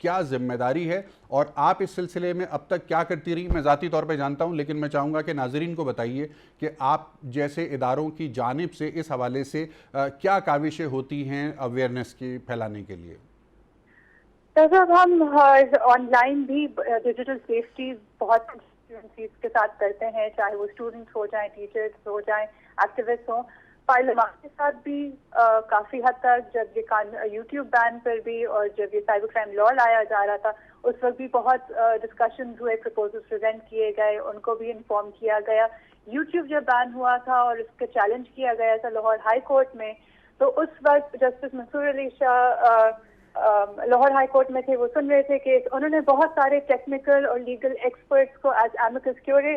کیا ذمہ داری ہے اور آپ اس سلسلے میں اب تک کیا کرتی رہی؟ میں ذاتی طور پہ جانتا ہوں، لیکن میں چاہوں گا کہ ناظرین کو بتائیے کہ آپ جیسے اداروں کی جانب سے اس حوالے سے کیا کاوشیں ہوتی ہیں اویئرنیس کی پھیلانے کے لیے؟ جب ہم آن لائن بھی ڈیجیٹل سیفٹی بہت کے ساتھ کرتے ہیں، چاہے وہ اسٹوڈنٹس ہو جائیں، ٹیچرس ہو جائیں، ایکٹیوسٹ ہوں، پارلیمان کے ساتھ بھی کافی حد تک جب یہ یوٹیوب بین پر بھی اور جب یہ سائبر کرائم لا لایا جا رہا تھا اس وقت بھی بہت ڈسکشنز ہوئے، پرپوزلز پریزنٹ کیے گئے، ان کو بھی انفارم کیا گیا۔ یوٹیوب جب بین ہوا تھا اور اس کا چیلنج کیا گیا تھا لاہور ہائی کورٹ میں، تو اس وقت جسٹس منصور علی شاہ لاہور ہائی کورٹ میں تھے، وہ سن رہے تھے کہ انہوں نے بہت سارے ٹیکنیکل اور لیگل ایکسپرٹس کو ایز ایمکس کیورے،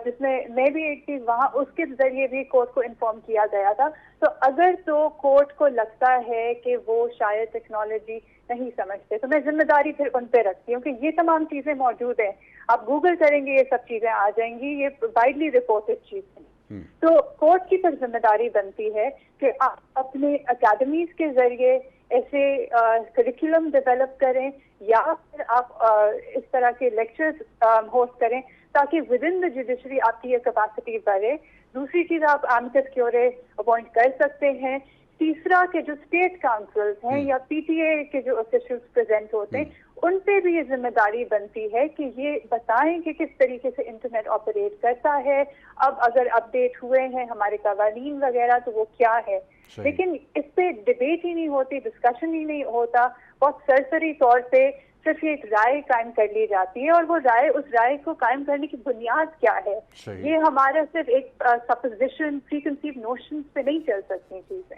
جس میں بھی ایک چیز وہاں اس کے ذریعے بھی کورٹ کو انفارم کیا گیا تھا۔ تو اگر تو کورٹ کو لگتا ہے کہ وہ شاید ٹیکنالوجی نہیں سمجھتے تو میں ذمہ داری پھر ان پہ رکھتی ہوں کہ یہ تمام چیزیں موجود ہیں، آپ گوگل کریں گے یہ سب چیزیں آ جائیں گی، یہ وائڈلی رپورٹڈ چیز ہے۔ تو کورٹ کی پھر ذمہ داری بنتی ہے کہ آپ اپنے اکیڈمیز کے ذریعے ایسے کریکولم ڈیولپ کریں یا پھر آپ اس طرح کے لیکچرز ہوسٹ کریں تاکہ ود ان دا جوڈیشری آپ کی یہ کیپیسٹی بڑھے۔ دوسری چیز آپ ایمکس کیورے اپوائنٹ کر سکتے ہیں۔ تیسرا کہ جو اسٹیٹ کاؤنسلز ہیں یا پی ٹی اے کے جو آفیشلز پریزنٹ ہوتے ہیں ان پہ بھی یہ ذمہ داری بنتی ہے کہ یہ بتائیں کہ کس طریقے سے انٹرنیٹ آپریٹ کرتا ہے، اب اگر اپ ڈیٹ ہوئے ہیں ہمارے قوانین وغیرہ تو وہ کیا ہے۔ لیکن اس پہ ڈبیٹ ہی نہیں ہوتی، ڈسکشن ہی نہیں ہوتا، بہت سرسری طور پہ صرف ایک رائے قائم کر لی جاتی ہے، اور وہ رائے، اس رائے کو قائم کرنے کی بنیاد کیا ہے، یہ ہمارا صرف ایک سپوزیشن، پری کنسیو نوشنز پہ نہیں چل سکتی چیزیں۔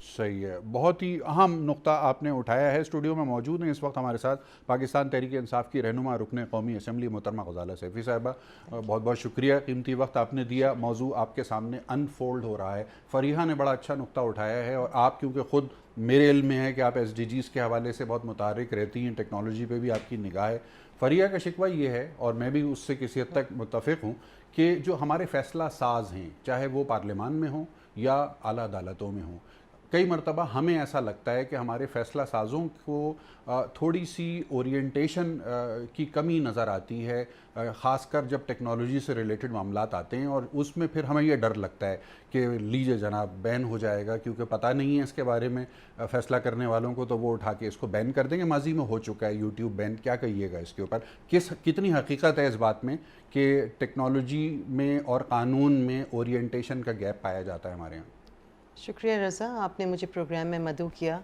صحیح ہے، بہت ہی اہم نقطہ آپ نے اٹھایا ہے۔ اسٹوڈیو میں موجود ہیں اس وقت ہمارے ساتھ پاکستان تحریک انصاف کی رہنما رکن قومی اسمبلی محترمہ غزالہ سیفی صاحبہ، بہت بہت شکریہ، قیمتی وقت آپ نے دیا۔ موضوع آپ کے سامنے انفولڈ ہو رہا ہے۔ فریحہ نے بڑا اچھا نقطہ اٹھایا ہے، اور آپ کیونکہ خود میرے علم میں ہے کہ آپ ایس ڈی جیز کے حوالے سے بہت متحرک رہتی ہیں، ٹیکنالوجی پہ بھی آپ کی نگاہ ہے۔ فریحہ کا شکوہ یہ ہے، اور میں بھی اس سے کسی حد تک متفق ہوں، کہ جو ہمارے فیصلہ ساز ہیں، چاہے وہ پارلیمان میں ہوں یا اعلیٰ عدالتوں میں ہوں، کئی مرتبہ ہمیں ایسا لگتا ہے کہ ہمارے فیصلہ سازوں کو تھوڑی سی اورینٹیشن کی کمی نظر آتی ہے، خاص کر جب ٹیکنالوجی سے ریلیٹڈ معاملات آتے ہیں، اور اس میں پھر ہمیں یہ ڈر لگتا ہے کہ لیجئے جناب بین ہو جائے گا، کیونکہ پتہ نہیں ہے اس کے بارے میں فیصلہ کرنے والوں کو، تو وہ اٹھا کے اس کو بین کر دیں گے۔ ماضی میں ہو چکا ہے یوٹیوب بین، کیا کہیے گا اس کے اوپر؟ کتنی حقیقت ہے اس بات میں کہ ٹیکنالوجی میں اور قانون میں اورینٹیشن کا گیپ پایا جاتا ہے ہمارے یہاں؟ شکریہ رضا، آپ نے مجھے پروگرام میں مدعو کیا،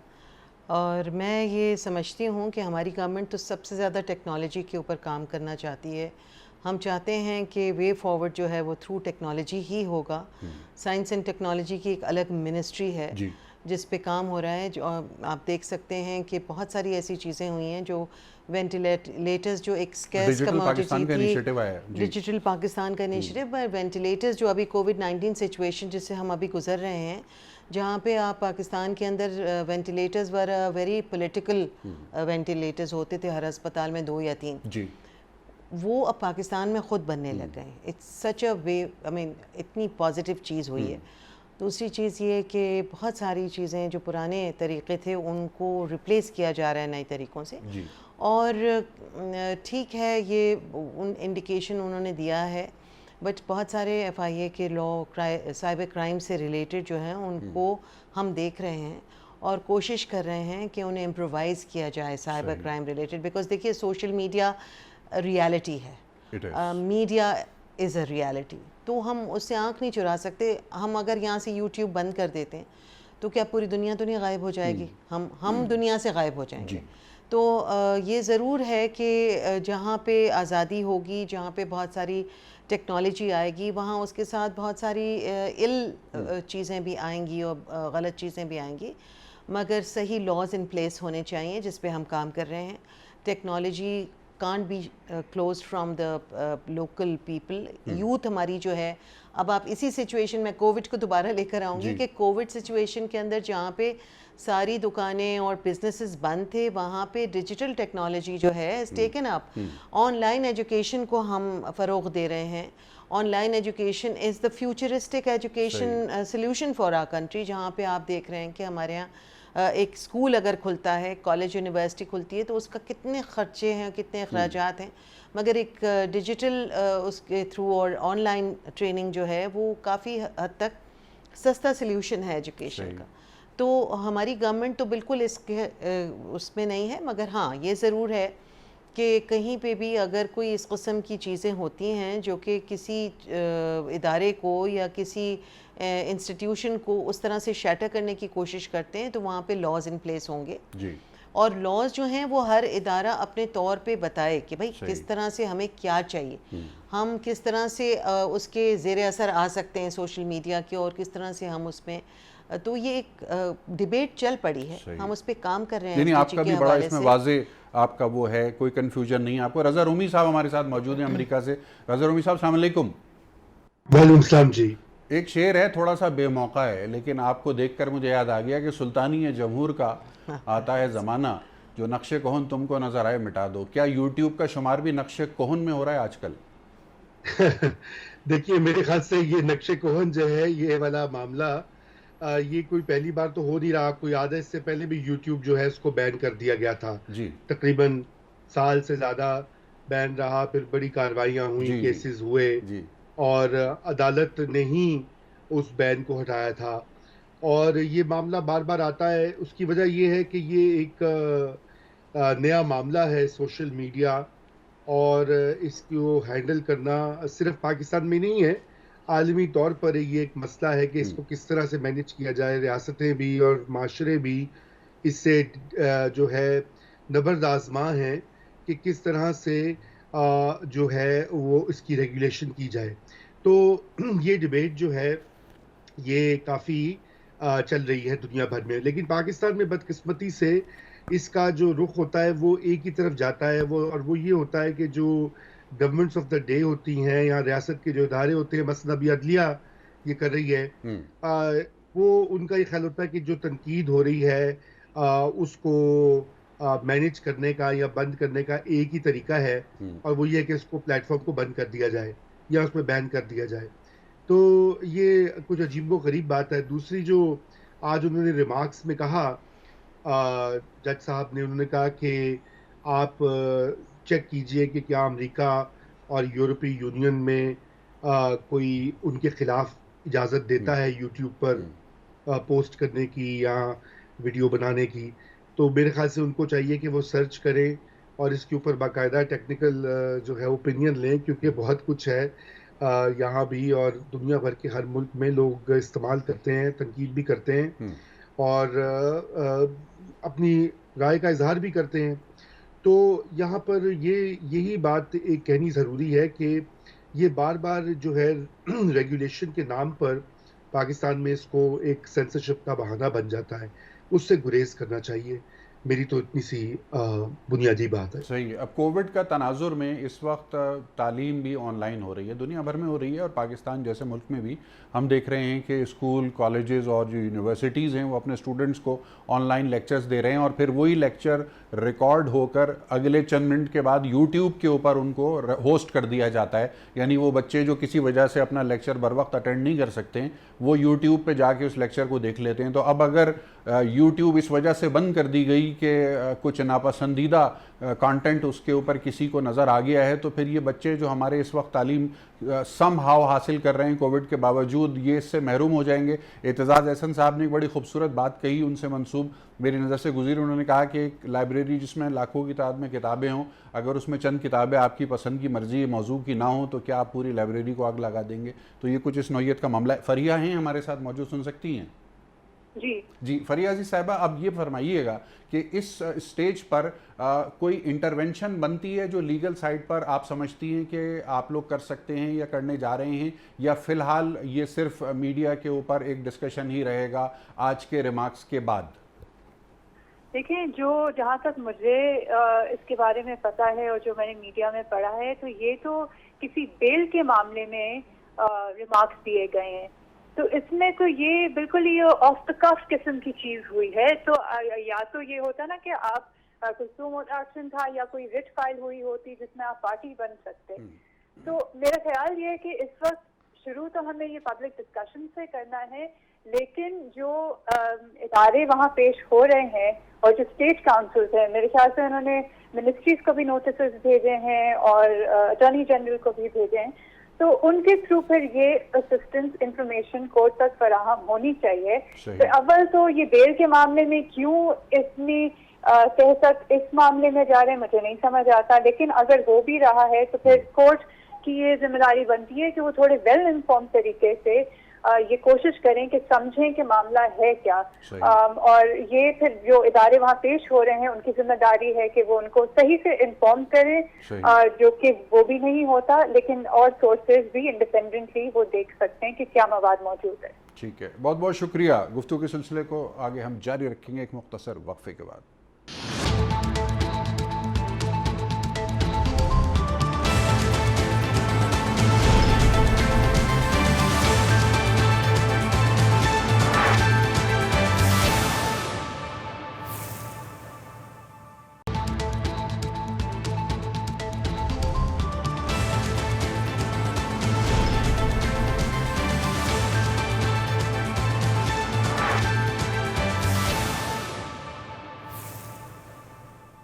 اور میں یہ سمجھتی ہوں کہ ہماری گورنمنٹ تو سب سے زیادہ ٹیکنالوجی کے اوپر کام کرنا چاہتی ہے۔ ہم چاہتے ہیں کہ وے فارورڈ جو ہے وہ تھرو ٹیکنالوجی ہی ہوگا۔ سائنس اینڈ ٹیکنالوجی کی ایک الگ منسٹری ہے جس پہ کام ہو رہا ہے، جو آپ دیکھ سکتے ہیں کہ بہت ساری ایسی چیزیں ہوئی ہیں جو وینٹیلیٹرز جو ایک اسکیئرس کموڈٹی تھی، ڈیجیٹل پاکستان کا انیشیٹو، وینٹیلیٹرز جو ابھی کووڈ-19 سچویشن جس سے ہم ابھی گزر رہے ہیں، جہاں پہ آپ پاکستان کے اندر ventilators were very political ventilators ہوتے تھے، ہر ہسپتال میں 2 یا 3، وہ اب پاکستان میں خود بننے لگ گئے۔ اٹس سچ اے وے، آئی مین اتنی پازیٹیو چیز ہوئی ہے۔ دوسری چیز یہ کہ بہت ساری چیزیں جو پرانے طریقے تھے ان کو ریپلیس کیا جا رہا ہے نئے طریقوں سے، اور ٹھیک ہے یہ ان انڈیکیشن انہوں نے دیا ہے، بٹ بہت سارے ایف آئی اے کے لا، سائبر کرائم سے ریلیٹڈ جو ہیں ان کو ہم دیکھ رہے ہیں اور کوشش کر رہے ہیں کہ انہیں امپرووائز کیا جائے سائبر کرائم ریلیٹڈ، بیکاز دیکھیے سوشل میڈیا ریالٹی ہے، میڈیا از اے ریالٹی، تو ہم اس سے آنکھ نہیں چرا سکتے۔ ہم اگر یہاں سے یوٹیوب بند کر دیتے ہیں تو کیا پوری دنیا تو نہیں غائب ہو جائے گی؟ ہم دنیا سے غائب ہو جائیں گے۔ تو یہ ضرور ہے کہ جہاں پہ آزادی ہوگی، جہاں پہ بہت ساری ٹیکنالوجی آئے گی، وہاں اس کے ساتھ بہت ساری چیزیں بھی آئیں گی اور غلط چیزیں بھی آئیں گی، مگر صحیح لاز ان پلیس ہونے چاہیے جس پہ ہم کام کر رہے ہیں۔ Technology can't be closed from the local people. Youth ہماری جو ہے، اب آپ اسی سچویشن میں کووڈ کو دوبارہ لے کر آؤں گی کہ کووڈ سچویشن کے اندر جہاں پہ ساری دکانیں اور بزنسز بند تھے، وہاں پہ ڈیجیٹل ٹیکنالوجی جو ہے is taken up. On line education کو ہم فروغ دے رہے ہیں۔ On line education is the futuristic education solution for our country, جہاں پہ آپ دیکھ رہے ہیں کہ ہمارے یہاں ایک اسکول اگر کھلتا ہے، کالج یونیورسٹی کھلتی ہے تو اس کا کتنے خرچے ہیں، کتنے اخراجات ہیں، مگر ایک ڈیجیٹل اس کے تھرو اور آن لائن ٹریننگ جو ہے وہ کافی حد تک سستا سلیوشن ہے ایجوکیشن کا. تو ہماری گورنمنٹ تو بالکل اس میں نہیں ہے، مگر ہاں یہ ضرور ہے کہ کہیں پہ بھی اگر کوئی اس قسم کی چیزیں ہوتی ہیں جو کہ کسی ادارے کو یا کسی انسٹیٹیوشن کو اس طرح سے شیٹر کرنے کی کوشش کرتے ہیں تو وہاں پہ لاز ان پلیس ہوں گے. جی. اور لاز جو ہیں وہ ہر ادارہ اپنے طور پہ بتائے کہ بھائی کس طرح سے ہمیں کیا چاہیے، ہم کس طرح سے اس کے زیر اثر آ سکتے ہیں سوشل میڈیا کے، اور کس طرح سے ہم اس میں، تو یہ ایک ڈیبیٹ چل پڑی ہے، ہم اس پہ کام کر رہے ہیں. یعنی آپ کا بھی بڑا اس میں واضح آپ کا وہ ہے، کوئی کنفیوژن نہیں ہے آپ کو. رضا رومی صاحب ہمارے ساتھ موجود ہیں امریکہ سے. رضا رومی صاحب السلام علیکم. وعلیکم السلام جی. ایک شعر ہے تھوڑا سا بے موقع ہے، لیکن آپ کو دیکھ کر مجھے یاد آ گیا کہ سلطانی جمہور کا آتا ہے زمانہ، جو نقش کہن تم کو نظر آئے مٹا دو. کیا یوٹیوب کا شمار بھی نقش کہن میں ہو رہا ہے آج کل؟ دیکھیے میرے خیال سے یہ نقش کہن جو ہے، یہ والا معاملہ یہ کوئی پہلی بار تو ہو نہیں رہا. آپ کو یاد ہے اس سے پہلے بھی یوٹیوب جو ہے اس کو بین کر دیا گیا تھا. جی. تقریباً سال سے زیادہ بین رہا، پھر بڑی کارروائیاں ہوئیں، کیسز ہوئے، اور عدالت نے ہی اس بین کو ہٹایا تھا. اور یہ معاملہ بار بار آتا ہے. اس کی وجہ یہ ہے کہ یہ ایک نیا معاملہ ہے سوشل میڈیا، اور اس کو ہینڈل کرنا صرف پاکستان میں نہیں ہے، عالمی طور پر یہ ایک مسئلہ ہے کہ اس کو کس طرح سے مینیج کیا جائے. ریاستیں بھی اور معاشرے بھی اس سے جو ہے نبرد آزما ہیں کہ کس طرح سے جو ہے وہ اس کی ریگولیشن کی جائے. تو یہ ڈیبیٹ جو ہے یہ کافی چل رہی ہے دنیا بھر میں، لیکن پاکستان میں بدقسمتی سے اس کا جو رخ ہوتا ہے وہ ایک ہی طرف جاتا ہے. اور وہ یہ ہوتا ہے کہ جو گورنمنٹس آف دا ڈے ہوتی ہیں یا ریاست کے جو ادارے ہوتے ہیں، مثلا ابھی عدلیہ یہ کر رہی ہے، وہ ان کا یہ خیال ہوتا ہے کہ جو تنقید ہو رہی ہے اس کو مینیج کرنے کا یا بند کرنے کا ایک ہی طریقہ ہے، اور وہ یہ ہے کہ اس کو پلیٹ فارم کو بند کر دیا جائے یا اس میں بین کر دیا جائے. تو یہ کچھ عجیب و غریب بات ہے. دوسری جو آج انہوں نے ریمارکس میں کہا، جج صاحب نے، انہوں نے کہا کہ آپ چیک کیجئے کہ کیا امریکہ اور یورپی یونین میں کوئی ان کے خلاف اجازت دیتا ہے یوٹیوب پر پوسٹ کرنے کی یا ویڈیو بنانے کی. تو میرے خیال سے ان کو چاہیے کہ وہ سرچ کریں اور اس کے اوپر باقاعدہ ٹیکنیکل جو ہے اوپینین لیں، کیونکہ بہت کچھ ہے یہاں بھی اور دنیا بھر کے ہر ملک میں لوگ استعمال کرتے ہیں، تنقید بھی کرتے ہیں اور اپنی رائے کا اظہار بھی کرتے ہیں. تو یہاں پر یہی بات ایک کہنی ضروری ہے کہ یہ بار بار جو ہے ریگولیشن کے نام پر پاکستان میں اس کو ایک سینسرشپ کا بہانہ بن جاتا ہے. اس سے گریز کرنا چاہیے. میری تو اتنی سی بنیادی بات ہے. صحیح. اب کووڈ کا تناظر میں اس وقت تعلیم بھی آن لائن ہو رہی ہے، دنیا بھر میں ہو رہی ہے، اور پاکستان جیسے ملک میں بھی ہم دیکھ رہے ہیں کہ اسکول، کالجز اور جو یونیورسٹیز ہیں وہ اپنے اسٹوڈنٹس کو آن لائن لیکچرز دے رہے ہیں، اور پھر وہی لیکچر ریکارڈ ہو کر اگلے چند منٹ کے بعد یوٹیوب کے اوپر ان کو ہوسٹ کر دیا جاتا ہے. یعنی وہ بچے جو کسی وجہ سے اپنا لیکچر بر وقت اٹینڈ نہیں کر سکتے ہیں، وہ یوٹیوب پہ جا کے اس لیکچر کو دیکھ لیتے ہیں. تو اب اگر یوٹیوب اس وجہ سے بند کر دی گئی کہ کچھ ناپسندیدہ کانٹینٹ اس کے اوپر کسی کو نظر آ گیا ہے، تو پھر یہ بچے جو ہمارے اس وقت تعلیم سم ہاؤ حاصل کر رہے ہیں کووڈ کے باوجود، یہ اس سے محروم ہو جائیں گے. اعتزاز احسن صاحب نے ایک بڑی خوبصورت بات کہی، ان سے منسوب میری نظر سے گزری. انہوں نے کہا کہ ایک لائبریری جس میں لاکھوں کی تعداد میں کتابیں ہوں، اگر اس میں چند کتابیں آپ کی پسند کی مرضی موضوع کی نہ ہوں تو کیا آپ پوری لائبریری کو آگ لگا دیں گے؟ تو یہ کچھ اس نوعیت کا معاملہ ہے. فریہ ہیں ہمارے ساتھ موجود، سن سکتی ہیں؟ جی فریہ عزیز صاحبہ، اب یہ فرمائیے گا کہ اس اسٹیج پر کوئی انٹرونشن بنتی ہے جو لیگل سائٹ پر آپ سمجھتی ہیں کہ آپ لوگ کر سکتے ہیں یا کرنے جا رہے ہیں، یا فی الحال یہ صرف میڈیا کے اوپر ایک ڈسکشن ہی رہے گا آج کے ریمارکس کے بعد؟ دیکھیں، جہاں تک مجھے اس کے بارے میں پتا ہے اور جو میں نے میڈیا میں پڑھا ہے، تو یہ تو کسی بیل کے معاملے میں ریمارکس دیے گئے ہیں. تو اس میں تو یہ بالکل یہ آف دا کف قسم کی چیز ہوئی ہے. تو یا تو یہ ہوتا نا کہ آپ کوئی سو موٹو ایکشن تھا یا کوئی رٹ فائل ہوئی ہوتی جس میں آپ پارٹی بن سکتے. تو میرا خیال یہ ہے کہ اس وقت شروع تو ہمیں یہ پبلک ڈسکشن سے کرنا ہے، لیکن جو ادارے وہاں پیش ہو رہے ہیں اور جو اسٹیٹ کاؤنسلز ہیں، میرے خیال سے انہوں نے منسٹریز کو بھی نوٹسز بھیجے ہیں اور اٹارنی جنرل کو بھی بھیجے ہیں، تو ان کے تھرو پھر یہ اسسٹنس انفارمیشن کورٹ تک فراہم ہونی چاہیے. تو اول تو یہ بیل کے معاملے میں کیوں اتنی تحقیق اس معاملے میں جا رہے ہیں مجھے نہیں سمجھ آتا، لیکن اگر ہو بھی رہا ہے تو پھر کورٹ کی یہ ذمہ داری بنتی ہے کہ وہ تھوڑے ویل انفارم طریقے سے یہ کوشش کریں کہ سمجھیں کہ معاملہ ہے کیا، اور یہ پھر جو ادارے وہاں پیش ہو رہے ہیں ان کی ذمہ داری ہے کہ وہ ان کو صحیح سے انفارم کریں، جو کہ وہ بھی نہیں ہوتا، لیکن اور سورسز بھی انڈیپینڈنٹلی وہ دیکھ سکتے ہیں کہ کیا مواد موجود ہے. ٹھیک ہے، بہت بہت شکریہ. گفتگو کے سلسلے کو آگے ہم جاری رکھیں گے ایک مختصر وقفے کے بعد.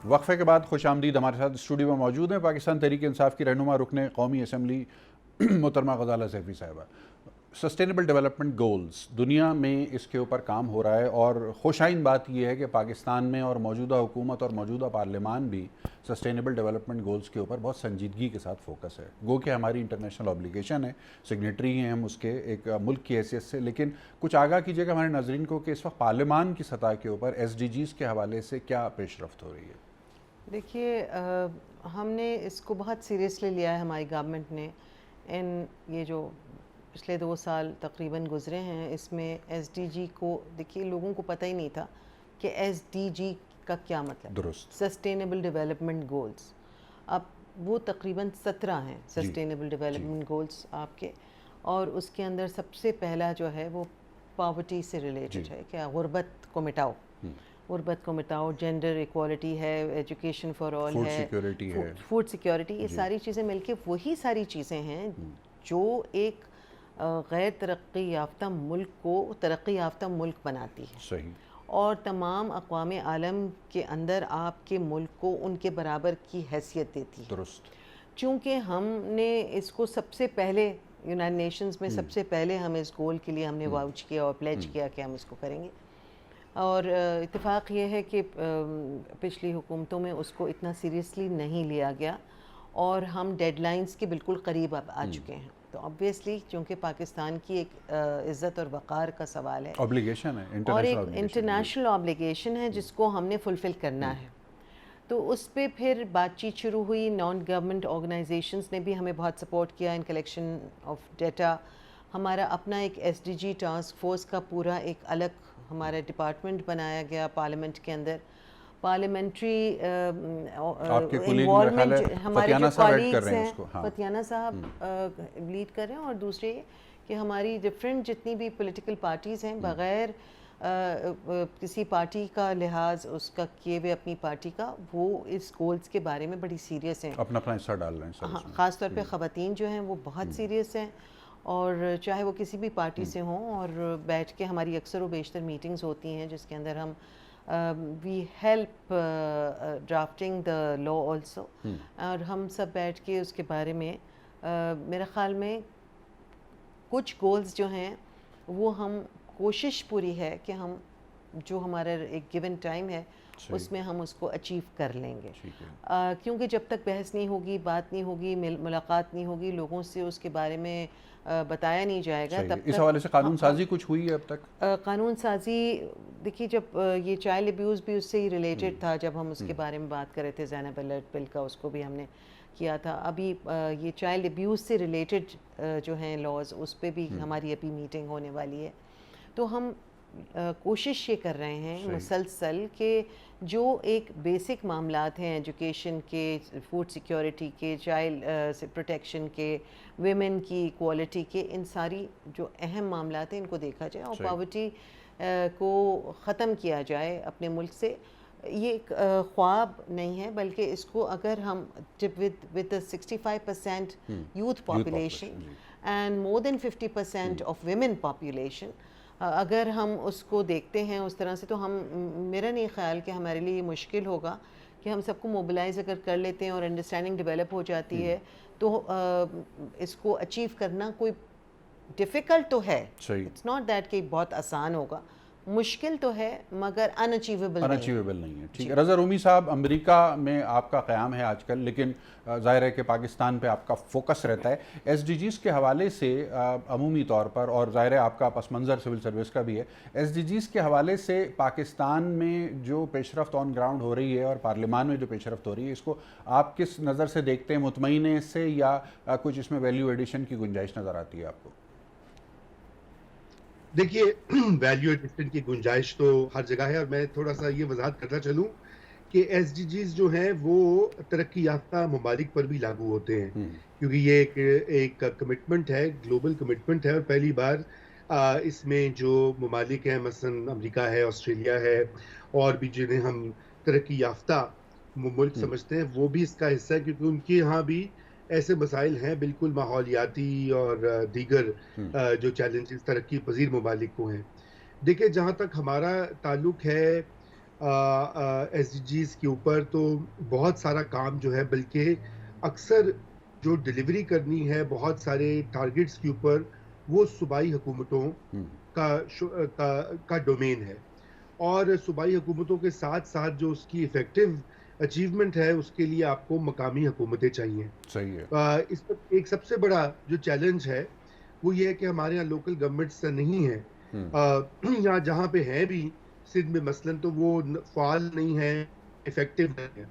وقفے کے بعد خوش آمدید. ہمارے ساتھ اسٹوڈیو میں موجود ہیں پاکستان تحریک انصاف کی رہنما رکن قومی اسمبلی محترمہ غزالہ سیفی صاحبہ. سسٹینیبل ڈیولپمنٹ گولز دنیا میں اس کے اوپر کام ہو رہا ہے، اور خوشائن بات یہ ہے کہ پاکستان میں اور موجودہ حکومت اور موجودہ پارلیمان بھی سسٹینیبل ڈیولپمنٹ گولز کے اوپر بہت سنجیدگی کے ساتھ فوکس ہے. گو کہ ہماری انٹرنیشنل اوبلیگیشن ہے، سگنیٹری ہیں ہم اس کے ایک ملک کی حیثیت سے، لیکن کچھ آگاہ کیجیے گا ہمارے ناظرین کو کہ اس وقت پارلیمان کی سطح کے اوپر SDGs کے حوالے سے کیا پیش رفت ہو رہی ہے. دیکھیے، ہم نے اس کو بہت سیریسلی لیا ہے ہماری گورنمنٹ نے. یہ جو پچھلے 2 سال تقریباً گزرے ہیں، اس میں SDG کو دیکھیے لوگوں کو پتہ ہی نہیں تھا کہ SDG کا کیا مطلب. درست. سسٹینیبل ڈیولپمنٹ گولز، اب وہ تقریباً 17 ہیں سسٹینیبل ڈیولپمنٹ گولز آپ کے، اور اس کے اندر سب سے پہلا جو ہے وہ پاورٹی سے ریلیٹڈ ہے، کہ غربت کو مٹاؤ. غربت کو مٹاؤ، جینڈر ایکوالٹی ہے، ایجوکیشن فار آل ہے، فوڈ سیکیورٹی، یہ ساری چیزیں مل کے وہی ساری چیزیں ہیں جو ایک غیر ترقی یافتہ ملک کو ترقی یافتہ ملک بناتی ہے. صحیح. اور تمام اقوام عالم کے اندر آپ کے ملک کو ان کے برابر کی حیثیت دیتی ہے. درست. چونکہ ہم نے اس کو سب سے پہلے یونائٹڈ نیشنز میں سب سے پہلے ہم اس گول کے لیے ہم نے واؤچ کیا اور پلیج کیا کہ ہم اس کو کریں گے. اور اتفاق یہ ہے کہ پچھلی حکومتوں میں اس کو اتنا سیریسلی نہیں لیا گیا، اور ہم ڈیڈ لائنز کے بالکل قریب آ چکے ہیں. تو obviously چونکہ پاکستان کی ایک عزت اور وقار کا سوال ہے، اوبلیگیشن ہے، اور ایک انٹرنیشنل اوبلیگیشن ہے جس کو ہم نے فلفل کرنا ہے، تو اس پہ پھر بات چیت شروع ہوئی. نان گورنمنٹ آرگنائزیشنز نے بھی ہمیں بہت سپورٹ کیا ان کلیکشن آف ڈیٹا. ہمارا اپنا ایک SDG ٹاسک فورس کا پورا ایک الگ ہمارا ڈپارٹمنٹ بنایا گیا پارلیمنٹ کے اندر. پارلیمنٹری انوالومنٹ ہمارے جو کالیگز ہیں، فتیانہ صاحب لیڈ کر رہے ہیں، اور دوسرے کہ ہماری ڈفرینٹ جتنی بھی پولیٹیکل پارٹیز ہیں بغیر کسی پارٹی کا لحاظ اس کا کیے ہوئے اپنی پارٹی کا، وہ اس گولز کے بارے میں بڑی سیریس ہیں، اپنا حصہ ڈال رہے ہیں. ہاں، خاص طور پہ خواتین جو ہیں وہ بہت سیریس ہیں، اور چاہے وہ کسی بھی پارٹی سے ہوں. اور بیٹھ کے ہماری اکثر و بیشتر میٹنگز ہوتی ہیں جس کے اندر ہم we help drafting the law also, اور ہم سب بیٹھ کے اس کے بارے میں میرے خیال میں کچھ گولز جو ہیں وہ ہم کوشش پوری ہے کہ ہم جو ہمارا ایک گیون ٹائم ہے اس میں ہم اس کو اچیو کر لیں گے. کیونکہ جب تک بحث نہیں ہوگی، بات نہیں ہوگی، ملاقات نہیں ہوگی، لوگوں سے اس کے بارے میں بتایا نہیں جائے گا، تب تک. اس حوالے سے قانون سازی کچھ ہوئی ہے اب تک؟ قانون سازی دیکھیے، جب یہ چائلڈ ابیوز بھی اس سے ہی ریلیٹڈ تھا، جب ہم اس کے بارے میں بات کر رہے تھے زینب الرٹ بل کا، اس کو بھی ہم نے کیا تھا. ابھی یہ چائلڈ ابیوز سے ریلیٹڈ جو ہیں لاز، اس پہ بھی ہماری ابھی میٹنگ ہونے والی ہے. تو ہم کوشش یہ کر رہے ہیں مسلسل کہ جو ایک بیسک معاملات ہیں ایجوکیشن کے، فوڈ سیکیورٹی کے، چائلڈ پروٹیکشن کے، ویمن کی ایکوالٹی کے، ان ساری جو اہم معاملات ہیں ان کو دیکھا جائے، اور پاورٹی کو ختم کیا جائے اپنے ملک سے. یہ ایک خواب نہیں ہے، بلکہ اس کو اگر ہم جب with 65% youth population and more than 50% of women population. اگر ہم اس کو دیکھتے ہیں اس طرح سے تو میرا نہیں خیال کہ ہمارے لیے یہ مشکل ہوگا کہ ہم سب کو موبلائز اگر کر لیتے ہیں اور انڈرسٹینڈنگ ڈیولپ ہو جاتی ہے تو اس کو اچیو کرنا کوئی ڈیفیکلٹ تو ہے. اٹس ناٹ دیٹ کہ بہت آسان ہوگا, مشکل تو ہے مگر انچیویبل نہیں ہے. ٹھیک ہے رضا رومی صاحب, امریکہ میں آپ کا قیام ہے آج کل, لیکن ظاہر ہے کہ پاکستان پہ آپ کا فوکس رہتا ہے. ایس ڈی جیز کے حوالے سے عمومی طور پر, اور ظاہر ہے آپ کا پس منظر سول سروس کا بھی ہے, ایس ڈی جیز کے حوالے سے پاکستان میں جو پیش رفت آن گراؤنڈ ہو رہی ہے اور پارلیمان میں جو پیش رفت ہو رہی ہے, اس کو آپ کس نظر سے دیکھتے ہیں؟ مطمئن ہیں اس سے یا کچھ اس میں ویلیو ایڈیشن کی گنجائش نظر آتی ہے آپ کو؟ دیکھیے ویلیو ایڈیشن کی گنجائش تو ہر جگہ ہے, اور میں تھوڑا سا یہ وضاحت کرنا چلوں کہ ایس ڈی جیز جو ہیں وہ ترقی یافتہ ممالک پر بھی لاگو ہوتے ہیں, کیونکہ یہ ایک کمٹمنٹ ہے, گلوبل کمٹمنٹ ہے, اور پہلی بار اس میں جو ممالک ہیں مثلا امریکہ ہے, آسٹریلیا ہے, اور بھی جنہیں ہم ترقی یافتہ ملک سمجھتے ہیں, وہ بھی اس کا حصہ ہے, کیونکہ ان کے یہاں بھی ایسے مسائل ہیں بالکل ماحولیاتی اور دیگر جو چیلنجز ترقی پذیر ممالک کو ہیں. دیکھیں جہاں تک ہمارا تعلق ہے ایس ڈی جیز کے اوپر, تو بہت سارا کام جو ہے, بلکہ اکثر جو ڈیلیوری کرنی ہے بہت سارے ٹارگٹس کے اوپر, وہ صوبائی حکومتوں کا ڈومین ہے, اور صوبائی حکومتوں کے ساتھ ساتھ جو اس کی ایفیکٹو اچیومنٹ ہے اس کے لیے آپ کو مقامی حکومتیں چاہیے. صحیح ہے. اس پر ایک سب سے بڑا جو چیلنج ہے وہ یہ ہے کہ ہمارے یہاں لوکل گورنمنٹس نہیں ہیں, یہاں جہاں پہ ہیں بھی سندھ میں مثلاً, تو وہ فعال نہیں ہیں, ایفیکٹو نہیں ہیں.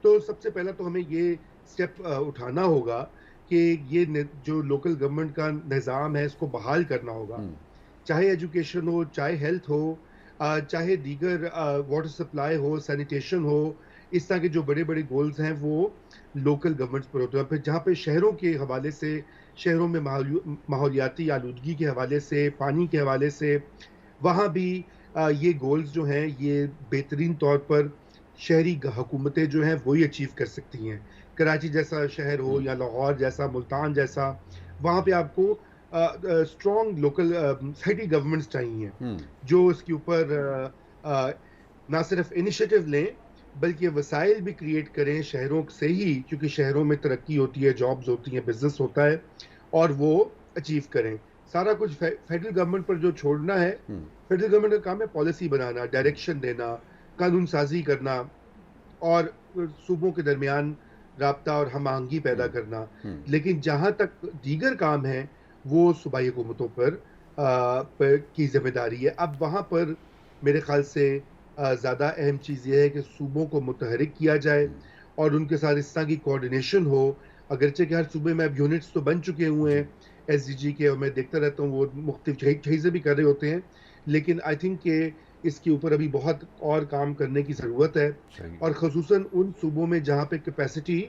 تو سب سے پہلا تو ہمیں یہ سٹیپ اٹھانا ہوگا کہ یہ جو لوکل گورنمنٹ کا نظام ہے اس کو بحال کرنا ہوگا, چاہے ایجوکیشن ہو, چاہے ہیلتھ ہو, چاہے دیگر واٹر سپلائی ہو, سینیٹیشن ہو. اس طرح کے جو بڑے بڑے گولز ہیں وہ لوکل گورنمنٹس پر ہوتے ہیں. پھر جہاں پہ شہروں کے حوالے سے, شہروں میں ماحولیاتی آلودگی کے حوالے سے, پانی کے حوالے سے, وہاں بھی یہ گولز جو ہیں یہ بہترین طور پر شہری حکومتیں جو ہیں وہی اچیو کر سکتی ہیں. کراچی جیسا شہر ہو یا لاہور جیسا, ملتان جیسا, وہاں پہ آپ کو اسٹرانگ لوکل سٹی گورنمنٹس چاہیے جو اس کے اوپر نہ صرف انیشیٹو لیں بلکہ وسائل بھی کریٹ کریں شہروں سے ہی, کیونکہ شہروں میں ترقی ہوتی ہے, جابز ہوتی ہیں, بزنس ہوتا ہے, اور وہ اچیو کریں. سارا کچھ فیڈرل گورنمنٹ پر جو چھوڑنا ہے, فیڈرل گورنمنٹ کا کام ہے پالیسی بنانا, ڈائریکشن دینا, قانون سازی کرنا, اور صوبوں کے درمیان رابطہ اور ہم آہنگی پیدا کرنا. لیکن جہاں تک دیگر کام ہیں وہ صوبائی حکومتوں پر کی ذمہ داری ہے. اب وہاں پر میرے خیال سے زیادہ اہم چیز یہ ہے کہ صوبوں کو متحرک کیا جائے اور ان کے ساتھ اس طرح کی کوارڈینیشن ہو. اگرچہ کہ ہر صوبے میں اب یونٹس تو بن چکے ہوئے ہیں ایس ڈی جی کے, اور میں دیکھتا رہتا ہوں وہ مختلف چیزیں بھی کر رہے ہوتے ہیں, لیکن آئی تھنک کہ اس کے اوپر ابھی بہت اور کام کرنے کی ضرورت ہے, اور خصوصاً ان صوبوں میں جہاں پہ کیپیسٹی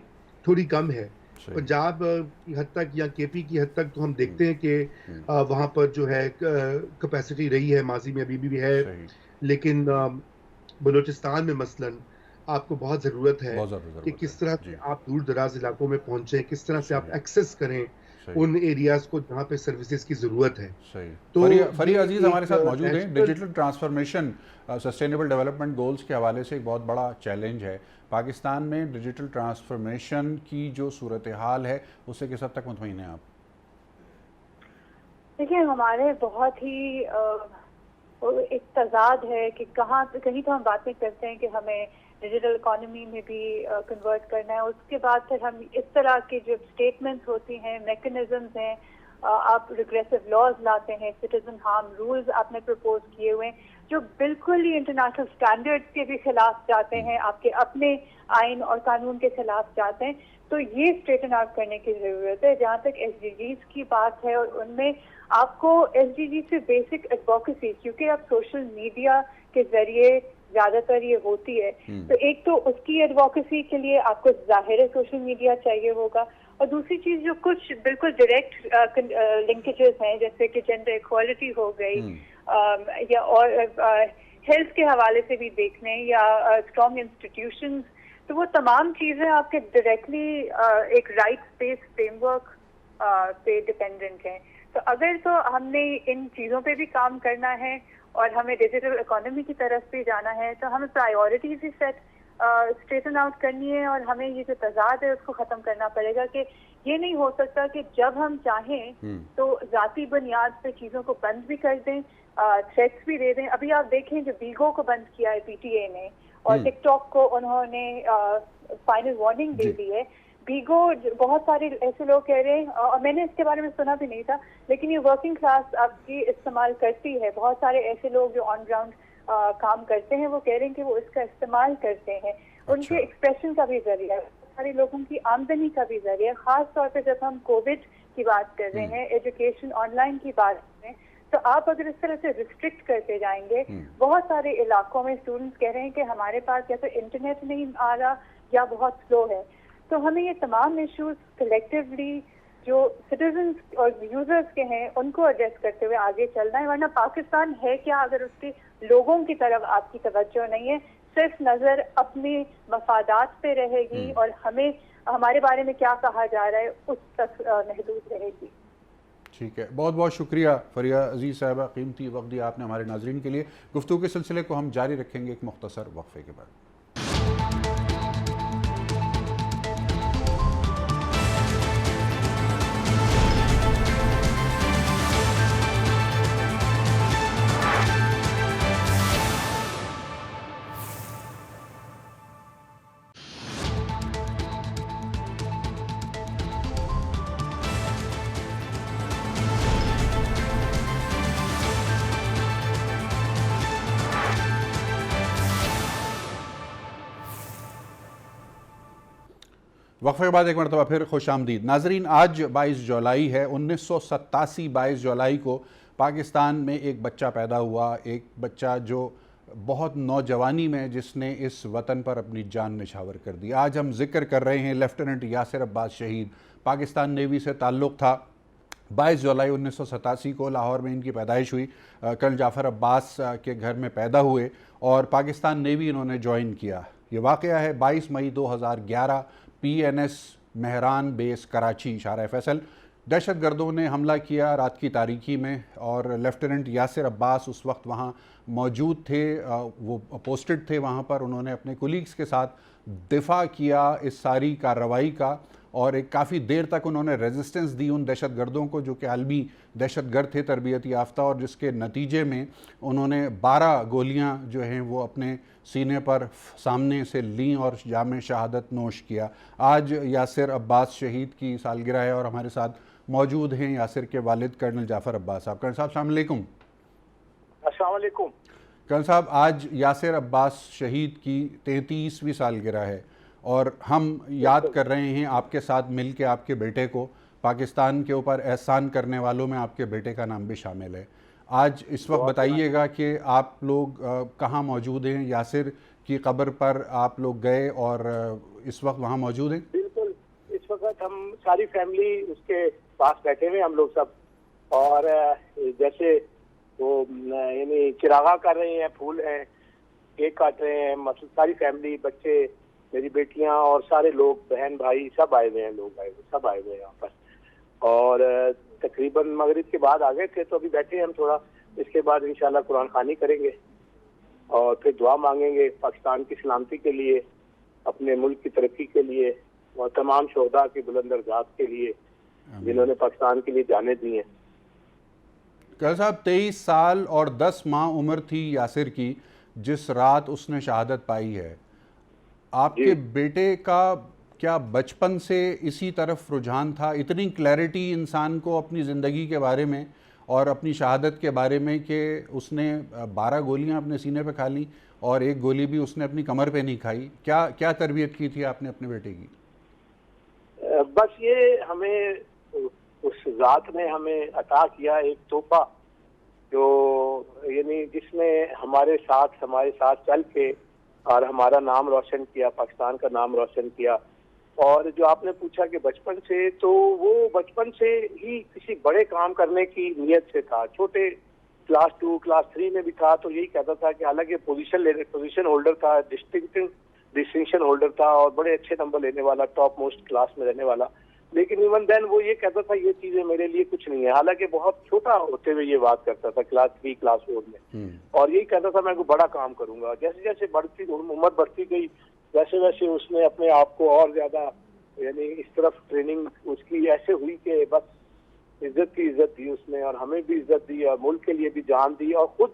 تھوڑی کم ہے. پنجاب کی حد تک یا کے پی کی حد تک تو ہم دیکھتے ہیں کہ وہاں پر جو ہے کیپیسٹی رہی ہے, ماضی میں ابھی بھی ہے, لیکن بلوچستان میں مثلاً آپ کو بہت ضرورت ہے کہ کس طرح سے آپ دور دراز علاقوں میں پہنچیں, کس طرح سے آپ ایکسیس کریں ان ایریاز کو جہاں پہ سروسز کی ضرورت ہے. تو فریح عزیز ہمارے ساتھ موجود ہیں. Digital transformation sustainable development goals کے حوالے سے ایک بہت بڑا چیلنج ہے پاکستان میں. ڈیجیٹل ٹرانسفارمیشن کی جو صورتحال ہے اس سے کس حد تک مطمئن ہیں آپ؟ دیکھیے ہمارے بہت ہی ایک تضاد ہے کہ کہیں تو ہم باتیں کرتے ہیں کہ ہمیں ڈیجیٹل اکانومی میں بھی کنورٹ کرنا ہے, اس کے بعد پھر ہم اس طرح کی جو اسٹیٹمنٹس ہوتی ہیں, میکنزمز ہیں, آپ ریگریسو لاز لاتے ہیں, سٹیزن ہارم رولز آپ نے پرپوز کیے ہوئے ہیں جو بالکل ہی انٹرنیشنل اسٹینڈرڈس کے بھی خلاف جاتے ہیں, آپ کے اپنے آئین اور قانون کے خلاف جاتے ہیں. تو یہ اسٹریٹن آؤٹ کرنے کی ضرورت ہے. جہاں تک ایس ڈی جیز کی بات ہے, اور ان میں آپ کو ایس ڈی جی سے بیسک ایڈوکیسی, کیونکہ اب سوشل میڈیا کے ذریعے زیادہ تر یہ ہوتی ہے, تو ایک تو اس کی ایڈوکیسی کے لیے آپ کو ظاہر سوشل میڈیا چاہیے ہوگا, اور دوسری چیز جو کچھ بالکل ڈائریکٹ لنکیجز ہیں جیسے کہ جینڈر ایکوالٹی ہو گئی, یا اور ہیلتھ کے حوالے سے بھی دیکھنے, یا اسٹرانگ انسٹیٹیوشنز, تو وہ تمام چیزیں آپ کے ڈائریکٹلی ایک رائٹ بیس فریم ورک پہ ڈپینڈنٹ ہیں. تو اگر تو ہم نے ان چیزوں پہ بھی کام کرنا ہے اور ہمیں ڈیجیٹل اکانومی کی طرف بھی جانا ہے تو ہمیں پرائیورٹیز بھی اسٹریٹن آؤٹ کرنی ہے, اور ہمیں یہ جو تضاد ہے اس کو ختم کرنا پڑے گا کہ یہ نہیں ہو سکتا کہ جب ہم چاہیں تو ذاتی بنیاد پہ چیزوں کو بند بھی کر دیں, تھریٹس بھی دے دیں. ابھی آپ دیکھیں جو بیگو کو بند کیا ہے پی ٹی اے نے, اور ٹک ٹاک کو انہوں نے فائنل وارننگ دے دی ہے. بیگو بہت سارے ایسے لوگ کہہ رہے ہیں, اور میں نے اس کے بارے میں سنا بھی نہیں تھا, لیکن یہ ورکنگ کلاس آپ کی استعمال کرتی ہے. بہت سارے ایسے لوگ جو آن گراؤنڈ کام کرتے ہیں وہ کہہ رہے ہیں کہ وہ اس کا استعمال کرتے ہیں. ان کے ایکسپریشن کا بھی ذریعہ, سارے لوگوں کی آمدنی کا بھی ذریعہ, خاص طور پہ جب ہم کووڈ کی بات کر رہے ہیں, ایجوکیشن آن لائن کی بات کر رہے ہیں, تو آپ اگر اس طرح سے ریسٹرکٹ کرتے جائیں گے, بہت سارے علاقوں میں اسٹوڈنٹس کہہ رہے ہیں کہ ہمارے پاس یا تو انٹرنیٹ نہیں آ رہا یا بہت سلو ہے. تو ہمیں یہ تمام ایشوز کلیکٹیولی جو سٹیزنس اور یوزرز کے ہیں ان کو ایڈریس کرتے ہوئے آگے چلنا ہے, ورنہ پاکستان ہے کیا اگر اس کے لوگوں کی طرف آپ کی توجہ نہیں ہے, صرف نظر اپنے مفادات پہ رہے گی اور ہمیں ہمارے بارے میں کیا کہا جا رہا ہے اس تک محدود رہے گی. ٹھیک ہے, بہت بہت شکریہ فریہ عزیز صاحبہ, قیمتی وقت دیا آپ نے ہمارے ناظرین کے لیے. گفتگو کے سلسلے کو ہم جاری رکھیں گے ایک مختصر وقفے کے بعد. وقفے کے بعد ایک مرتبہ پھر خوش آمدید. ناظرین, آج 22 جولائی ہے. 1987 22 جولائی کو پاکستان میں ایک بچہ پیدا ہوا, ایک بچہ جو بہت نوجوانی میں جس نے اس وطن پر اپنی جان نچھاور کر دی. آج ہم ذکر کر رہے ہیں لیفٹیننٹ یاسر عباس شہید. پاکستان نیوی سے تعلق تھا. 22 جولائی 1987 کو لاہور میں ان کی پیدائش ہوئی. کرنل جعفر عباس کے گھر میں پیدا ہوئے اور پاکستان نیوی انہوں نے جوائن کیا. یہ واقعہ ہے 22 مئی 2011, پی این ایس مہران بیس کراچی اشارہ فیصل. دہشت گردوں نے حملہ کیا رات کی تاریکی میں, اور لیفٹیننٹ یاسر عباس اس وقت وہاں موجود تھے, وہ پوسٹڈ تھے وہاں پر. انہوں نے اپنے کولیگز کے ساتھ دفاع کیا اس ساری کارروائی کا, اور ایک کافی دیر تک انہوں نے ریزسٹنس دی ان دہشت گردوں کو جو کہ عالمی دہشت گرد تھے تربیت یافتہ, اور جس کے نتیجے میں انہوں نے 12 گولیاں جو ہیں وہ اپنے سینے پر سامنے سے لیں اور جام شہادت نوش کیا. آج یاسر عباس شہید کی سالگرہ ہے اور ہمارے ساتھ موجود ہیں یاسر کے والد کرنل جعفر عباس صاحب. کرنل صاحب السلام علیکم. السلام علیکم. کرنل صاحب, آج یاسر عباس شہید کی 33ویں سالگرہ ہے اور ہم یاد کر رہے ہیں آپ کے ساتھ مل کے آپ کے بیٹے کو. پاکستان کے اوپر احسان کرنے والوں میں آپ کے بیٹے کا نام بھی شامل ہے. آج اس وقت بتائیے گا کہ آپ لوگ کہاں موجود ہیں؟ یاسر کی قبر پر آپ لوگ گئے اور اس وقت وہاں موجود ہیں؟ بالکل, اس وقت ہم ساری فیملی اس کے پاس بیٹھے ہوئے ہم لوگ سب, اور جیسے وہ یعنی چراغاں کر رہے ہیں, پھول ہیں, کیک کاٹ رہے ہیں, مطلب ساری فیملی, بچے, میری بیٹیاں اور سارے لوگ, بہن بھائی سب آئے ہوئے ہیں, لوگ آئے ہوئے, سب آئے ہوئے ہیں یہاں پر. اور تقریباً مغرب کے بعد آ گئے تھے, تو ابھی بیٹھے ہم تھوڑا, اس کے بعد انشاءاللہ قرآن خوانی کریں گے اور پھر دعا مانگیں گے پاکستان کی سلامتی کے لیے, اپنے ملک کی ترقی کے لیے, اور تمام شہداء کی بلند درجات کے لیے جنہوں نے پاکستان کے لیے جانیں دی ہیں. کرنل صاحب, 23 سال اور 10 ماہ عمر تھی یاسر کی جس رات اس نے شہادت پائی ہے. آپ کے بیٹے کا کیا بچپن سے اسی طرف رجحان تھا؟ اتنی کلیئرٹی انسان کو اپنی زندگی کے بارے میں اور اپنی شہادت کے بارے میں کہ اس نے 12 گولیاں اپنے سینے پہ کھا لیں اور ایک گولی بھی اس نے اپنی کمر پہ نہیں کھائی. کیا تربیت کی تھی آپ نے اپنے بیٹے کی؟ بس یہ ہمیں اس ذات نے ہمیں عطا کیا ایک تحفہ, جو یعنی جس نے ہمارے ساتھ چل کے اور ہمارا نام روشن کیا, پاکستان کا نام روشن کیا. اور جو آپ نے پوچھا کہ بچپن سے, تو وہ بچپن سے ہی کسی بڑے کام کرنے کی نیت سے تھا. چھوٹے کلاس 2 کلاس 3 میں بھی تھا تو یہی کہتا تھا کہ حالانکہ پوزیشن ہولڈر تھا, ڈسٹنکشن ہولڈر تھا اور بڑے اچھے نمبر لینے والا, ٹاپ موسٹ کلاس میں رہنے والا, لیکن ایون دین وہ یہ کہتا تھا یہ چیزیں میرے لیے کچھ نہیں ہے، حالانکہ بہت چھوٹا ہوتے ہوئے یہ بات کرتا تھا کلاس 3 کلاس 4 میں، اور یہی کہتا تھا میں کوئی بڑا کام کروں گا. جیسے جیسے عمر بڑھتی گئی ویسے ویسے اس نے اپنے آپ کو اور زیادہ یعنی اس طرف ٹریننگ اس کی ایسے ہوئی کہ بس عزت کی عزت دی اس نے، اور ہمیں بھی عزت دی اور ملک کے لیے بھی جان دی. اور خود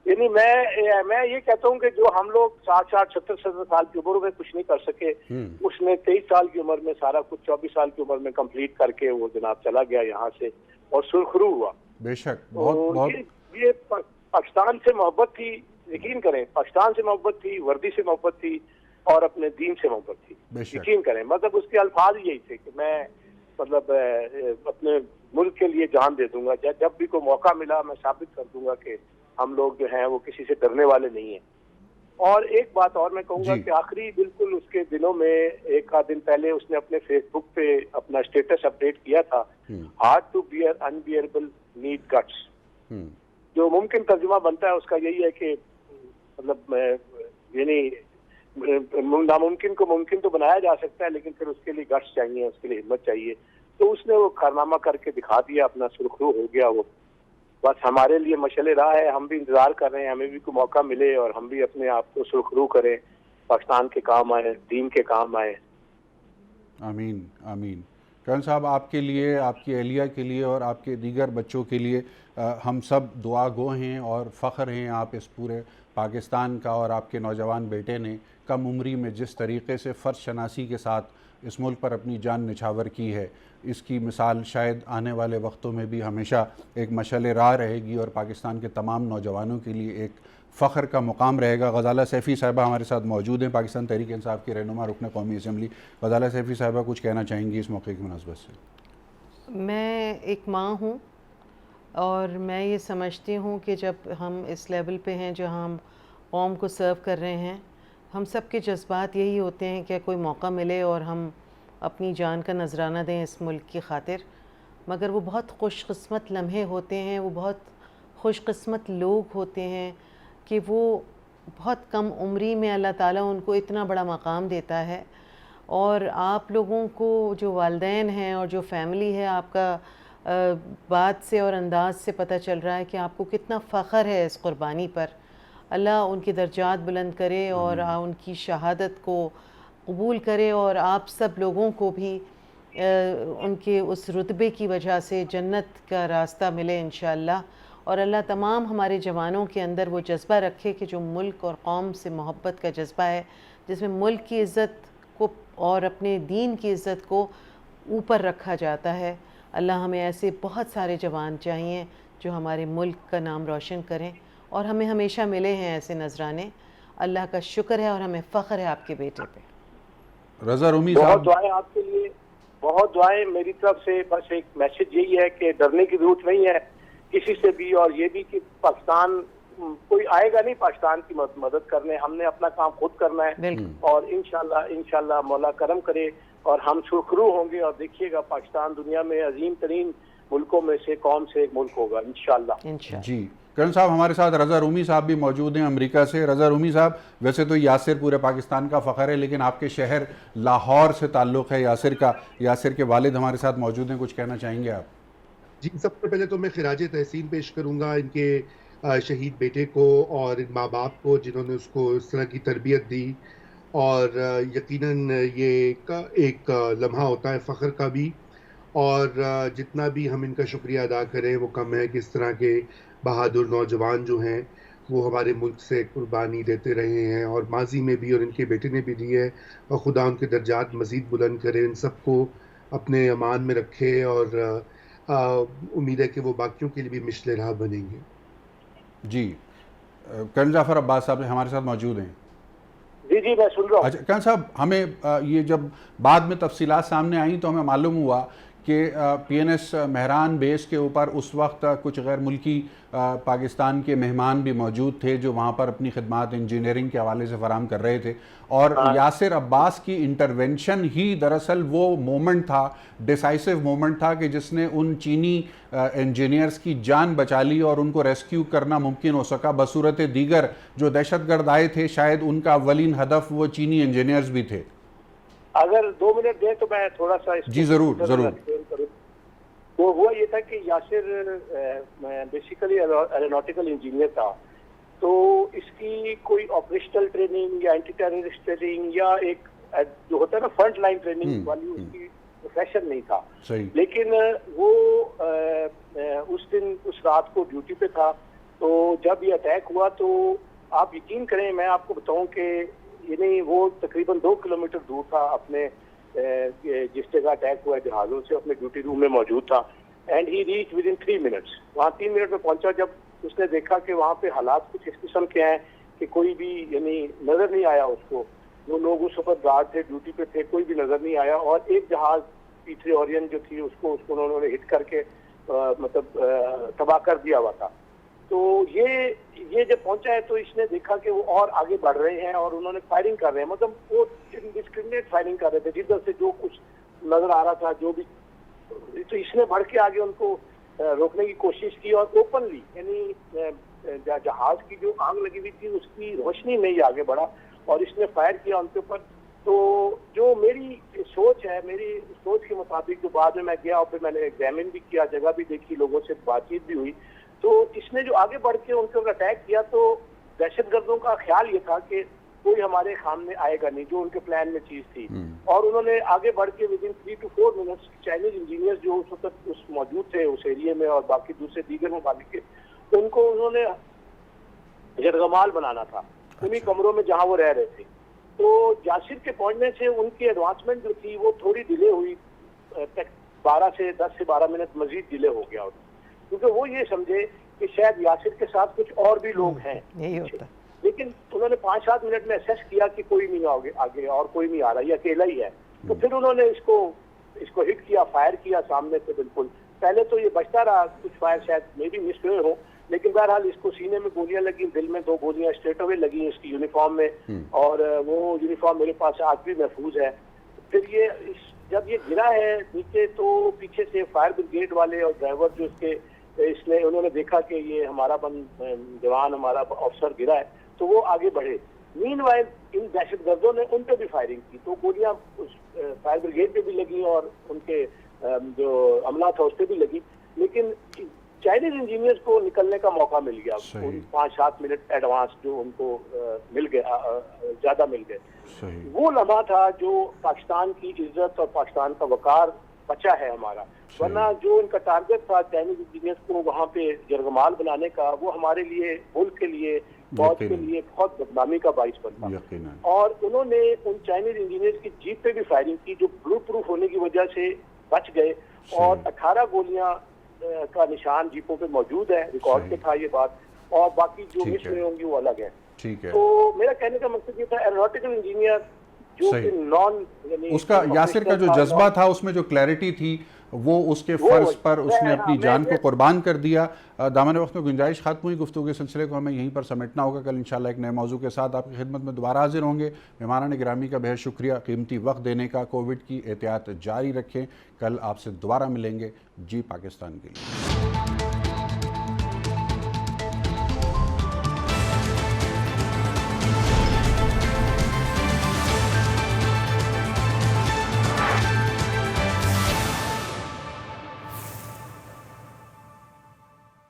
یعنی میں یہ کہتا ہوں کہ جو ہم لوگ 60 70 سال کی عمر میں کچھ نہیں کر سکے، اس نے 23 سال کی عمر میں سارا کچھ 24 سال کی عمر میں کمپلیٹ کر کے وہ جناب چلا گیا یہاں سے اور سرخرو ہوا. بے شک بہت یہ پاکستان سے محبت تھی، یقین کریں پاکستان سے محبت تھی، وردی سے محبت تھی اور اپنے دین سے محبت تھی. یقین کریں مطلب اس کے الفاظ یہی تھے کہ میں مطلب اپنے ملک کے لیے جان دے دوں گا، جب بھی کوئی موقع ملا میں ثابت کر دوں گا کہ ہم لوگ جو ہیں وہ کسی سے ڈرنے والے نہیں ہیں. اور ایک بات اور میں کہوں گا کہ آخری بالکل اس کے دنوں میں ایک آدھ دن پہلے اس نے اپنے فیس بک پہ اپنا اسٹیٹس اپڈیٹ کیا تھا، hard to bear unbearable need guts. جو ممکن ترجمہ بنتا ہے اس کا یہی ہے کہ مطلب یعنی ناممکن کو ممکن تو بنایا جا سکتا ہے لیکن پھر اس کے لیے گٹس چاہیے، اس کے لیے ہمت چاہیے. تو اس نے وہ کارنامہ کر کے دکھا دیا، اپنا سرخرو ہو گیا. وہ بس ہمارے لیے مشعل راہ ہے، ہم بھی انتظار کر رہے ہیں ہمیں بھی کوئی موقع ملے اور ہم بھی اپنے آپ کو سرخرو کریں، پاکستان کے کام آئے، دین کے کام آئے. آمین آمین. کرن صاحب آپ کے لیے، آپ کی اہلیہ کے لیے اور آپ کے دیگر بچوں کے لیے ہم سب دعا گو ہیں اور فخر ہیں آپ اس پورے پاکستان کا، اور آپ کے نوجوان بیٹے نے کم عمری میں جس طریقے سے فرض شناسی کے ساتھ اس ملک پر اپنی جان نچھاور کی ہے، اس کی مثال شاید آنے والے وقتوں میں بھی ہمیشہ ایک مشعل راہ رہے گی اور پاکستان کے تمام نوجوانوں کے لیے ایک فخر کا مقام رہے گا. غزالہ سیفی صاحبہ ہمارے ساتھ موجود ہیں، پاکستان تحریک انصاف کی رہنما، رکن قومی اسمبلی. غزالہ سیفی صاحبہ کچھ کہنا چاہیں گی اس موقع کی مناسبت سے؟ میں ایک ماں ہوں اور میں یہ سمجھتی ہوں کہ جب ہم اس لیول پہ ہیں جو ہم قوم کو سرو کر رہے ہیں، ہم سب کے جذبات یہی ہوتے ہیں کہ کوئی موقع ملے اور ہم اپنی جان کا نذرانہ دیں اس ملک کی خاطر. مگر وہ بہت خوش قسمت لمحے ہوتے ہیں، وہ بہت خوش قسمت لوگ ہوتے ہیں کہ وہ بہت کم عمری میں اللہ تعالیٰ ان کو اتنا بڑا مقام دیتا ہے. اور آپ لوگوں کو جو والدین ہیں اور جو فیملی ہے، آپ کا بات سے اور انداز سے پتہ چل رہا ہے کہ آپ کو کتنا فخر ہے اس قربانی پر. اللہ ان کے درجات بلند کرے اور ان کی شہادت کو قبول کرے، اور آپ سب لوگوں کو بھی ان کے اس رتبے کی وجہ سے جنت کا راستہ ملے انشاءاللہ. اور اللہ تمام ہمارے جوانوں کے اندر وہ جذبہ رکھے کہ جو ملک اور قوم سے محبت کا جذبہ ہے، جس میں ملک کی عزت کو اور اپنے دین کی عزت کو اوپر رکھا جاتا ہے. اللہ ہمیں ایسے بہت سارے جوان چاہیے جو ہمارے ملک کا نام روشن کریں، اور ہمیں ہمیشہ ملے ہیں ایسے نذرانے. اللہ کا شکر ہے اور ہمیں فخر ہے آپ کے بیٹے پہ. رضا رومی صاحب، بہت دعائیں آپ کے لیے، بہت دعائیں میری طرف سے. بس ایک میسج یہی ہے کہ ڈرنے کی ضرورت نہیں ہے کسی سے بھی، اور یہ بھی کہ پاکستان کوئی آئے گا نہیں پاکستان کی مدد کرنے، ہم نے اپنا کام خود کرنا ہے. اور انشاءاللہ مولا کرم کرے اور ہم سرخرو ہوں گے، اور دیکھیے گا پاکستان دنیا میں عظیم ترین ملکوں میں سے قوم سے ایک ملک ہوگا انشاءاللہ. جی کرن صاحب، ہمارے ساتھ رضا رومی صاحب بھی موجود ہیں امریکہ سے. رضا رومی صاحب، ویسے تو یاسر پورے پاکستان کا فخر ہے، لیکن آپ کے شہر لاہور سے تعلق ہے یاسر کا. یاسر کے والد ہمارے ساتھ موجود ہیں، کچھ کہنا چاہیں گے آپ؟ جی، سب سے پہلے تو میں خراج تحسین پیش کروں گا ان کے شہید بیٹے کو اور ان ماں باپ کو جنہوں نے اس کو اس طرح کی تربیت دی. اور یقیناً یہ ایک لمحہ ہوتا ہے فخر کا بھی، اور جتنا بھی ہم ان کا شکریہ ادا کریں وہ کم ہے کہ اس طرح کے بہادر نوجوان جو ہیں وہ ہمارے ملک سے قربانی دیتے رہے ہیں، اور ماضی میں بھی، اور ان کے بیٹے نے بھی دی ہے. اور خدا ان کے درجات مزید بلند کرے، ان سب کو اپنے امان میں رکھے، اور امید ہے کہ وہ باقیوں کے لیے بھی مشعل راہ بنیں گے. جی، کرن جعفر عباس صاحب ہمارے ساتھ موجود ہیں. جی میں سن رہا ہوں. اچھا کرن صاحب، ہمیں یہ جب بعد میں تفصیلات سامنے آئیں تو ہمیں معلوم ہوا کہ پی این ایس مہران بیس کے اوپر اس وقت کچھ غیر ملکی پاکستان کے مہمان بھی موجود تھے جو وہاں پر اپنی خدمات انجینئرنگ کے حوالے سے فراہم کر رہے تھے، اور یاسر عباس کی انٹرونشن ہی دراصل وہ مومنٹ تھا، ڈیسائسو مومنٹ تھا کہ جس نے ان چینی انجینئرز کی جان بچا لی اور ان کو ریسکیو کرنا ممکن ہو سکا. بصورت دیگر جو دہشت گرد آئے تھے، شاید ان کا اولین ہدف وہ چینی انجینئرز بھی تھے. اگر 2 منٹ دیں تو میں تھوڑا سا جی ضرور ضرور. وہ ہوا یہ تھا کہ یاسر بیسیکلی ایروناٹیکل انجینئر تھا, تو اس کی کوئی آپریشنل ٹریننگ یا اینٹی ٹیررسٹ ٹریننگ یا ایک جو ہوتا ہے نا فرنٹ لائن ٹریننگ والی اس کی پروفیشن نہیں تھا. لیکن وہ اس دن اس رات کو ڈیوٹی پہ تھا, تو جب یہ اٹیک ہوا تو آپ یقین کریں, میں آپ کو بتاؤں کہ یعنی وہ تقریباً 2 کلومیٹر دور تھا اپنے جس جگہ اٹیک ہوا ہے جہازوں سے, اپنے ڈیوٹی روم میں موجود تھا. And he reach with in 3 minutes. وہاں 3 منٹ میں پہنچا. جب اس نے دیکھا کہ وہاں پہ حالات کچھ اس قسم کے ہیں کہ کوئی بھی یعنی نظر نہیں آیا اس کو, جو لوگ اس وقت گارڈ تھے ڈیوٹی پہ تھے کوئی بھی نظر نہیں آیا, اور ایک جہاز P3 اورین جو تھی اس کو انہوں نے ہٹ کر کے مطلب تباہ کر دیا ہوا تھا. تو یہ جب پہنچا ہے تو اس نے دیکھا کہ وہ اور آگے بڑھ رہے ہیں اور انہوں نے فائرنگ کر رہے ہیں, مطلب وہ ڈسکریمنیٹ فائرنگ کر رہے تھے جدھر سے جو کچھ نظر آ رہا تھا جو بھی. تو اس نے بڑھ کے آگے ان کو روکنے کی کوشش کی اور اوپنلی یعنی جہاز کی جو آگ لگی ہوئی تھی اس کی روشنی میں ہی آگے بڑھا اور اس نے فائر کیا ان کے اوپر. تو جو میری سوچ ہے, میری سوچ کے مطابق جو بعد میں گیا اور پھر میں نے ایگزامن بھی کیا, جگہ بھی دیکھی, لوگوں سے بات چیت بھی ہوئی, تو اس نے جو آگے بڑھ کے ان کے اوپر اٹیک کیا تو دہشت گردوں کا خیال یہ تھا کہ کوئی ہمارے سامنے آئے گا نہیں, جو ان کے پلان میں چیز تھی. اور انہوں نے آگے بڑھ کے with in 3 to 4 minutes Chinese engineer جو اس وقت اس موجود تھے اس ایریے میں اور باقی دوسرے دیگر ممالک کے, ان کو انہوں نے یرغمال بنانا تھا انہیں کمروں میں جہاں وہ رہ رہے تھے. تو یاسر کے پہنچنے سے ان کی ایڈوانسمنٹ جو تھی وہ تھوڑی ڈیلے ہوئی, 10 سے 12 منٹ مزید ڈیلے ہو گیا, کیونکہ وہ یہ سمجھے کہ شاید یاسر کے ساتھ کچھ اور بھی لوگ ہیں. لیکن انہوں نے 5-7 منٹ میں اسیس کیا کہ کوئی نہیں آگے اور کوئی نہیں آ رہا, یہ اکیلا ہی ہے. تو پھر انہوں نے اس کو ہٹ کیا, فائر کیا سامنے سے. بالکل پہلے تو یہ بچتا رہا, کچھ فائر شاید میں بھی مس ہوئے ہوں, لیکن بہرحال اس کو سینے میں گولیاں لگی, دل میں 2 گولیاں اسٹریٹ اوے لگی اس کی یونیفارم میں, اور وہ یونیفارم میرے پاس آج بھی محفوظ ہے. پھر جب یہ گرا ہے نیچے تو پیچھے سے فائر بریگیڈ والے اور ڈرائیور جو انہوں نے دیکھا کہ یہ ہمارا جوان ہمارا افسر گرا ہے, تو وہ آگے بڑھے. مین وائل ان دہشت گردوں نے ان پہ بھی فائرنگ کی, تو گولیاں فائر بریگیڈ پہ بھی لگی اور ان کے جو عملہ تھا اس پہ بھی لگی. لیکن چائنیز انجینئرز کو نکلنے کا موقع مل گیا, 5-7 منٹ ایڈوانس جو ان کو مل گیا, زیادہ مل گئے. وہ لمحہ تھا جو پاکستان کی عزت اور پاکستان کا وقار بچا ہے ہمارا. ورنہ جو ان کا ٹارگٹ تھا چائنیز انجینئرز کو وہاں پہ یرغمال بنانے کا, وہ ہمارے لیے, ملک کے لیے, فوج کے لیے بہت بدنامی کا باعث بنتا. اور انہوں نے ان چائنیز انجینئرز کی جیپ پہ بھی فائرنگ کی جو بلو پروف ہونے کی وجہ سے بچ گئے, اور 18 گولیاں کا نشان جیپوں پہ موجود ہے, ریکارڈ پہ تھا یہ بات, اور باقی جو مس ہوئے ہوں گی وہ الگ ہے. تو میرا کہنے کا مقصد یہ تھا ایروناٹیکل انجینئر جو کہ اس کا یاسر کا جو جذبہ تھا, اس میں جو کلیئرٹی تھی, وہ اس کے فرض پر اس نے اپنی جان کو قربان کر دیا. دامن وقت میں گنجائش ختم ہوئی, گفتگو کے سلسلے کو ہمیں یہیں پر سمیٹنا ہوگا. کل انشاءاللہ ایک نئے موضوع کے ساتھ آپ کی خدمت میں دوبارہ حاضر ہوں گے. مہمانان گرامی کا بہت شکریہ قیمتی وقت دینے کا. کووڈ کی احتیاط جاری رکھیں. کل آپ سے دوبارہ ملیں گے. جی پاکستان کے لیے.